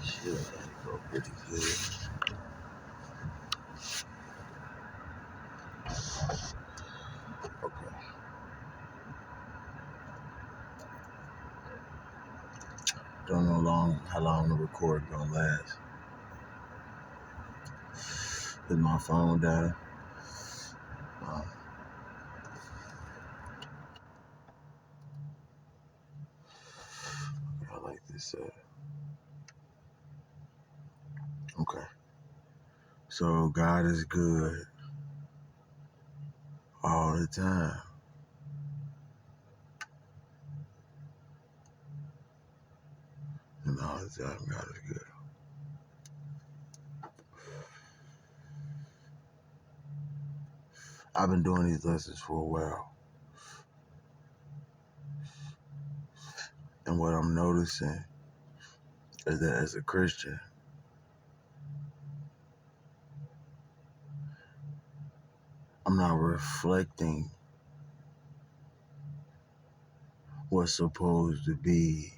Shit, that go pretty good. Okay. Don't know how long the recording gonna last. Put my phone down. I like this. Okay. So God is good all the time. And all the time, God is good. I've been doing these lessons for a while. And what I'm noticing is that as a Christian, I'm not reflecting what's supposed to be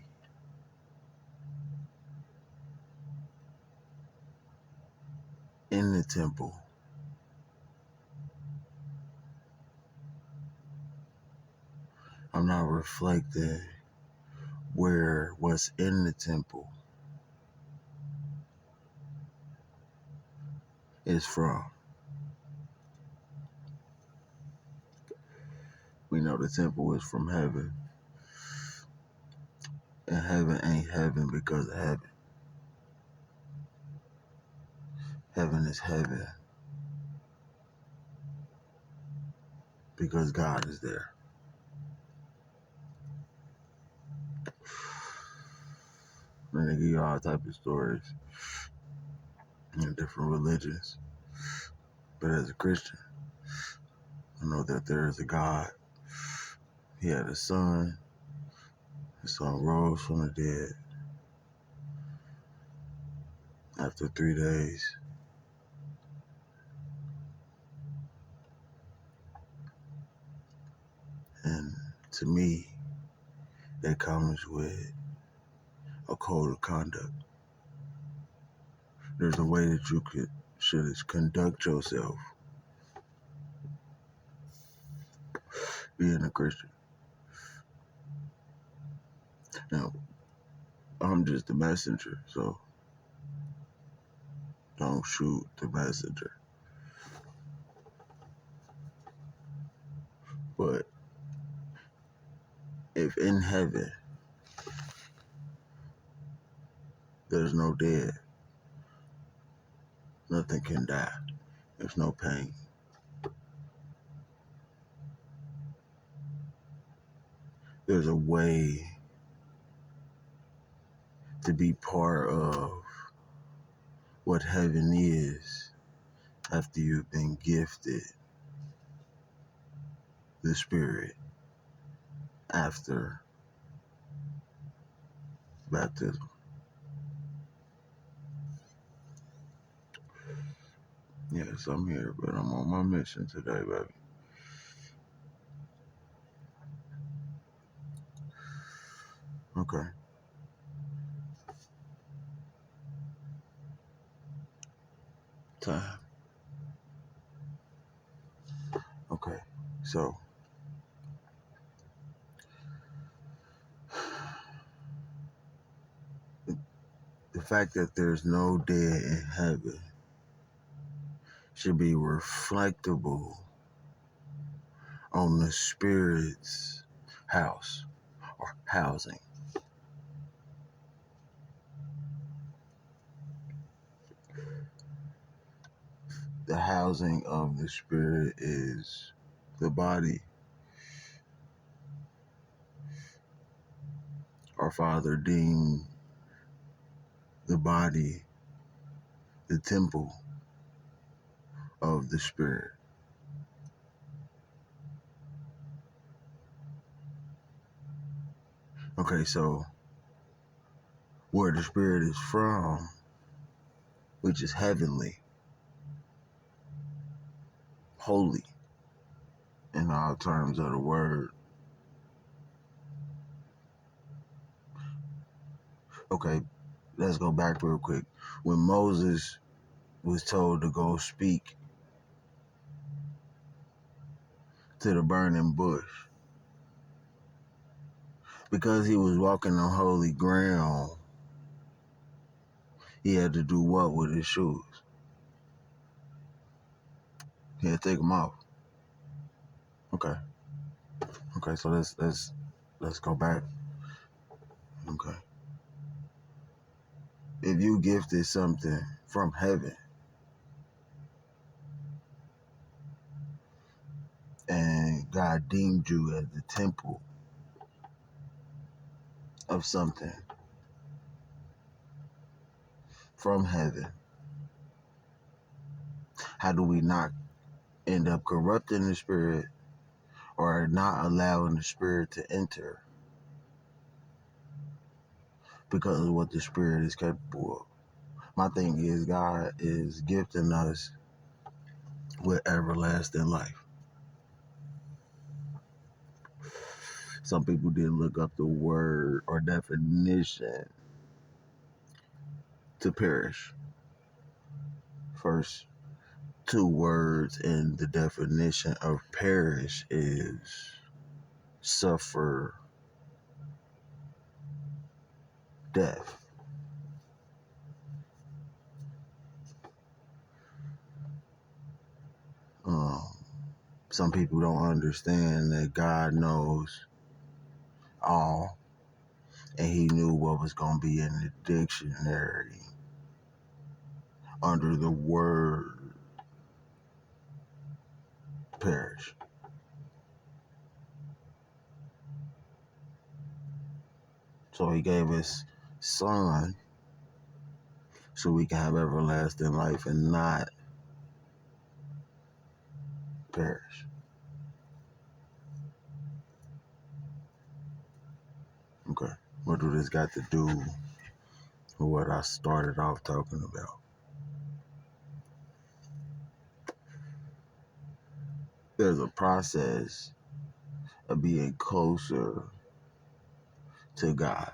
in the temple. I'm not reflecting where what's in the temple is from. We know the temple is from heaven. And heaven ain't heaven because of heaven. Heaven is heaven because God is there. And they give you all types of stories in different religions. But as a Christian, I know that there is a God. He had a son. His son rose from the dead after 3 days. And to me, that comes with a code of conduct. There's a way that you should conduct yourself being a Christian. Now, I'm just the messenger, so don't shoot the messenger. But if in heaven there's no dead, nothing can die. There's no pain. There's a way to be part of what heaven is after you've been gifted the Spirit after baptism. Yes, I'm here, but I'm on my mission today, baby. Okay. Time. Okay. So, the fact that there's no dead in heaven should be reflectable on the Spirit's house or housing. The housing of the Spirit is the body. Our Father deemed the body the temple of the Spirit. Okay, so where the Spirit is from, which is heavenly, holy in all terms of the word. Okay, let's go back real quick. When Moses was told to go speak to the burning bush, because he was walking on holy ground, he had to do what with his shoes? He had to take them off. Okay. Okay, so let's go back. Okay. If you gifted something from heaven and God deemed you as the temple of something from heaven, how do we not end up corrupting the spirit or not allowing the spirit to enter because of what the spirit is capable of? My thing is, God is gifting us with everlasting life. Some people didn't look up the word or definition to perish. First two words in the definition of perish is suffer death. Um, some people don't understand that God knows all, and He knew what was going to be in the dictionary under the word perish. So He gave His Son so we can have everlasting life and not perish. Okay, what do this got to do with what I started off talking about? There's a process of being closer to God.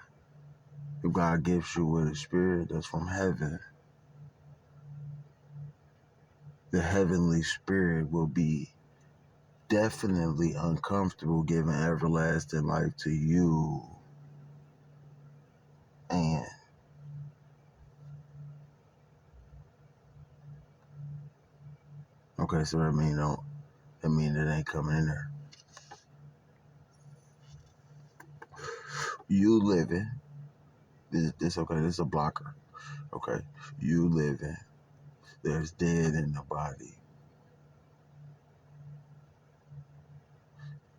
If God gives you with a spirit that's from heaven, the heavenly spirit will be definitely uncomfortable giving everlasting life to you. And okay, so that mean it ain't coming in there. You living, this okay, this is a blocker. Okay. You living, there's dead in the body.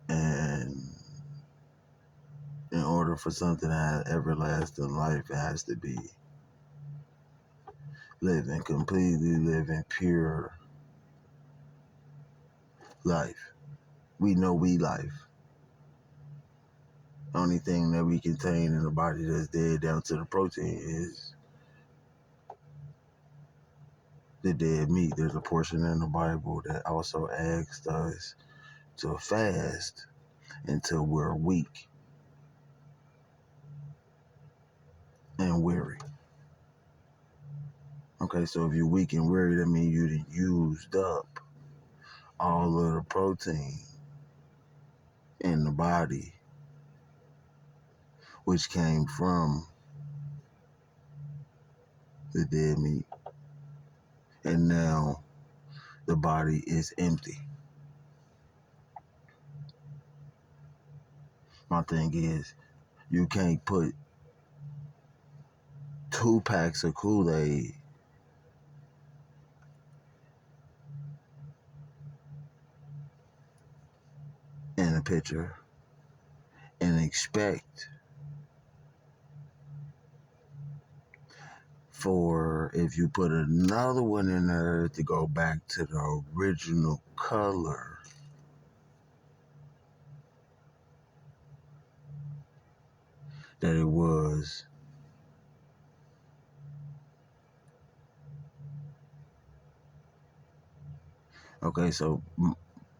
And in order for something to have everlasting life, it has to be completely living pure life. We know we life. The only thing that we contain in the body that's dead down to the protein is the dead meat. There's a portion in the Bible that also asks us to fast until we're weak and weary. Okay, so if you're weak and weary, that means you done used up all of the protein in the body, which came from the dead meat. And now the body is empty. My thing is, you can't put 2 packs of Kool-Aid in a pitcher and expect for, if you put another one in there, to go back to the original color that it was Okay, so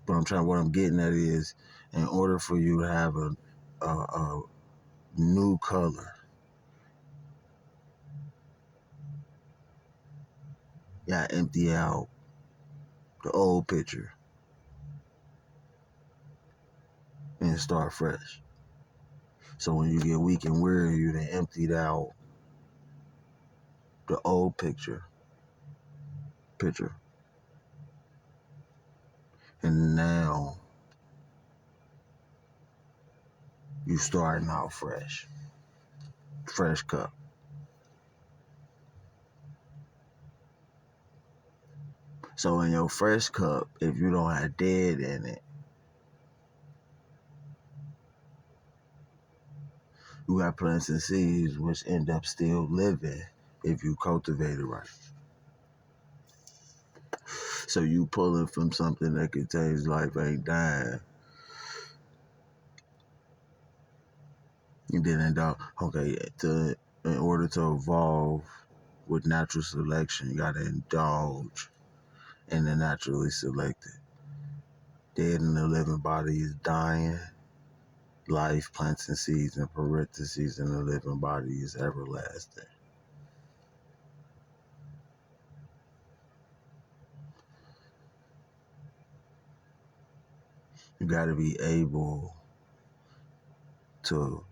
what I'm getting at is, in order for you to have a new color, you gotta empty out the old picture and start fresh. So when you get weak and weary, you then emptied out the old picture, and now you starting out fresh cup. So in your fresh cup, if you don't have dead in it, you got plants and seeds which end up still living if you cultivate it right. So you pulling from something that contains life ain't dying. And then in order to evolve with natural selection, you gotta indulge in the naturally selected. Dead in the living body is dying. Life, plants and seeds, and parentheses in the living body is everlasting. You gotta be able to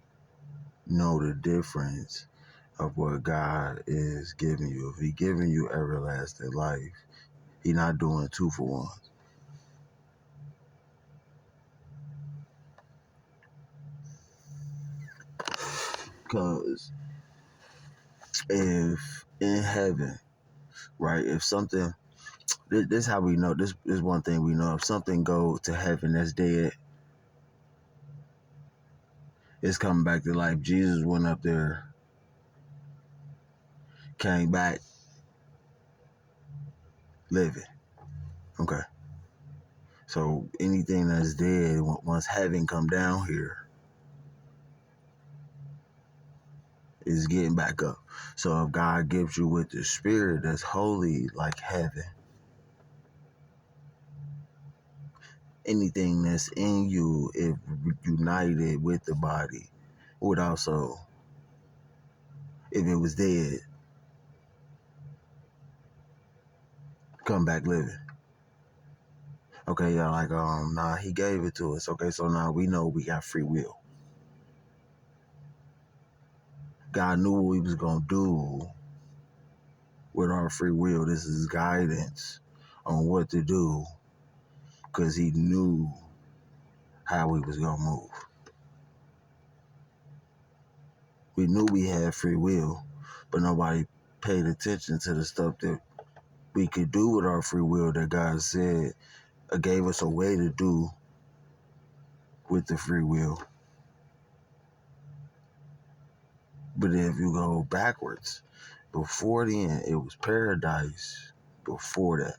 know the difference of what God is giving you. If He giving you everlasting life, He not doing 2 for 1. Because if in heaven, right, if something, this is how we know, this is one thing we know, if something go to heaven that's dead, it's coming back to life. Jesus went up there, came back living. Okay. So anything that's dead, once heaven come down here, is getting back up. So if God gives you with the spirit that's holy like heaven, anything that's in you, if united with the body, would also, if it was dead, come back living. Okay, yeah, like nah, He gave it to us. Okay, so now we know we got free will. God knew what He was gonna do with our free will. This is guidance on what to do, because He knew how we was gonna move. We knew we had free will, but nobody paid attention to the stuff that we could do with our free will that God said gave us a way to do with the free will. But if you go backwards, before then, it was paradise before that.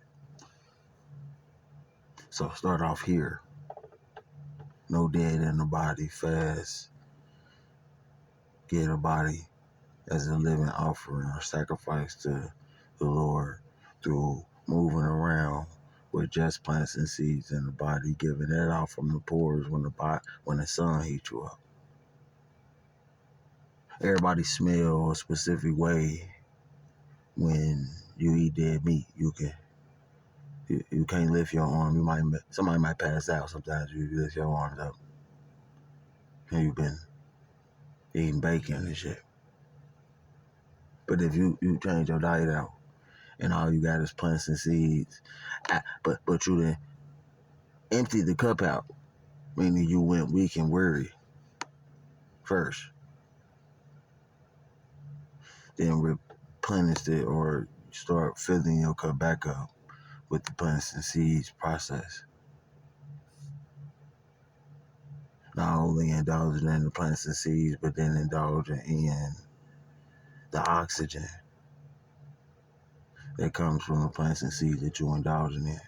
So start off here. No dead in the body, fast. Get a body as a living offering or sacrifice to the Lord through moving around with just plants and seeds in the body, giving that out from the pores when the sun heats you up. Everybody smell a specific way when you eat dead meat. You can't lift your arm. Somebody might pass out. Sometimes you lift your arms up and you've been eating bacon and shit. But if you change your diet out and all you got is plants and seeds, but you then empty the cup out, meaning you went weak and weary first, then replenish it or start filling your cup back up with the plants and seeds process. Not only indulging in the plants and seeds, but then indulging in the oxygen that comes from the plants and seeds that you're indulging in,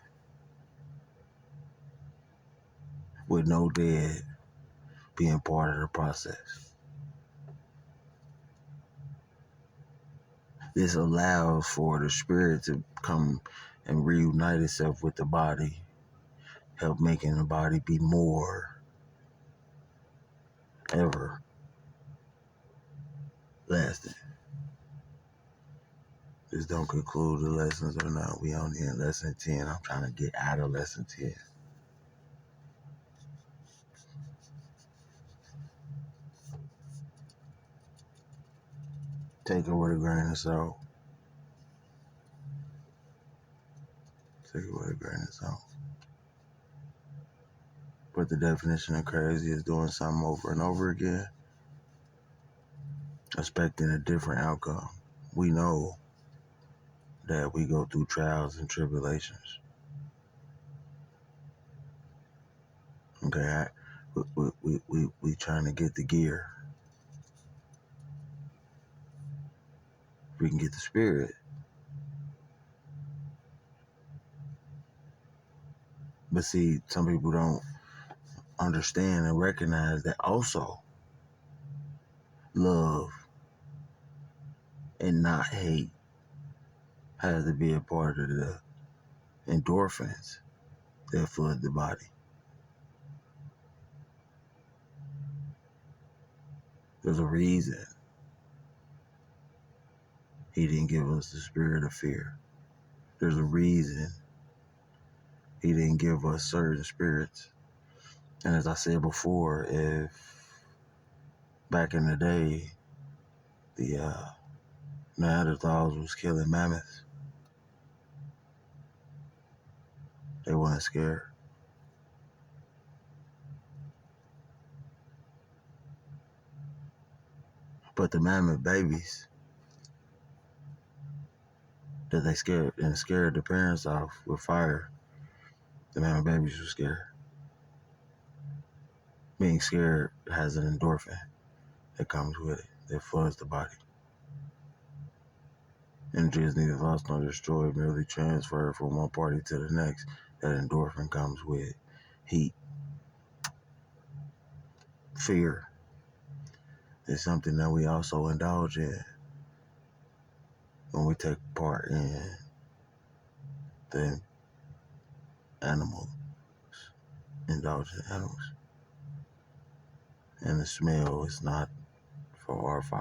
with no dead being part of the process. This allows for the spirit to come and reunite itself with the body, help making the body be more ever lasting. Just don't conclude the lessons or not. We only in lesson 10. I'm trying to get out of lesson 10. Take it with a grain of salt. Take it with a grain of salt. But the definition of crazy is doing something over and over again, expecting a different outcome. We know that we go through trials and tribulations. Okay, we trying to get the gear. We can get the spirit. But see, some people don't understand and recognize that also love and not hate has to be a part of the endorphins that flood the body. There's a reason he didn't give us the spirit of fear. There's a reason he didn't give us certain spirits. And as I said before, if back in the day, the Neanderthals was killing mammoths, they weren't scared. But the mammoth babies that they scared the parents off with fire, the mammoth babies were scared. Being scared has an endorphin that comes with it, that floods the body. Energy is neither lost nor destroyed, merely transferred from one party to the next. That endorphin comes with heat. Fear is something that we also indulge in when we take part in the animals, indulge in animals. And the smell is not for our